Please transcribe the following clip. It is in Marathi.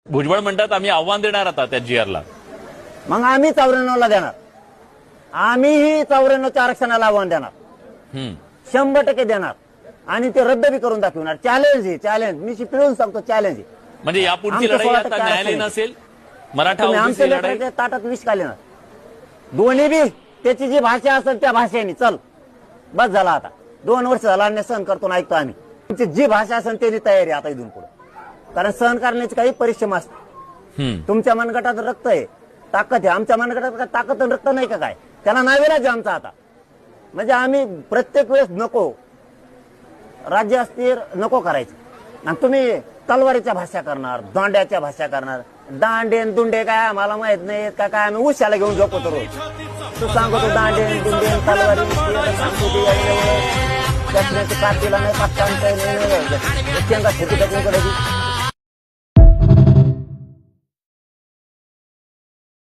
भुजबळ म्हणतात आम्ही आव्हान देणार आता त्या जीआरला. मग आम्ही 94ला देणार. आम्हीही 94च्या आरक्षणाला आव्हान देणार. 100% देणार. आणि ते रद्द बी करून दाखवणार. चॅलेंज आहे, चॅलेंज. मी पिळून सांगतो, चॅलेंज आहे. म्हणजे यापुढची लढाई आता न्यायालयीन असेल. मराठा आमच्या लेकराच्या ताटात विष घालेणार. दोन्ही बी त्याची जी भाषा असेल त्या भाषेने चल बस झाला. आता 2 वर्ष झाला अन्याय सहन करतो ना, ऐकतो आम्ही. तुमची जी भाषा असेल त्याची तयारी आता इथून पुढे. कारण सहन करण्याचे काही परिश्रम असते. तुमच्या मनगटात रक्त आहे, ताकद आहे. आमच्या मनगटात काय ताकद आणि रक्त नाही का काय? त्याला नाविलाज आमचा आता. म्हणजे आम्ही प्रत्येक वेळेस नको राज्य अस्थिर नको करायचं. आणि तुम्ही तलवारीच्या भाषा करणार, दांड्याच्या भाषा करणार. दांडेन दुंडे काय आम्हाला माहित नाही का काय? आम्ही उशाला घेऊन झोपतो रोज. तू सांगतो दांडेन दुंडे तलवारी सांगतो कातीला नाही, पक्का शेती टाकून करायची.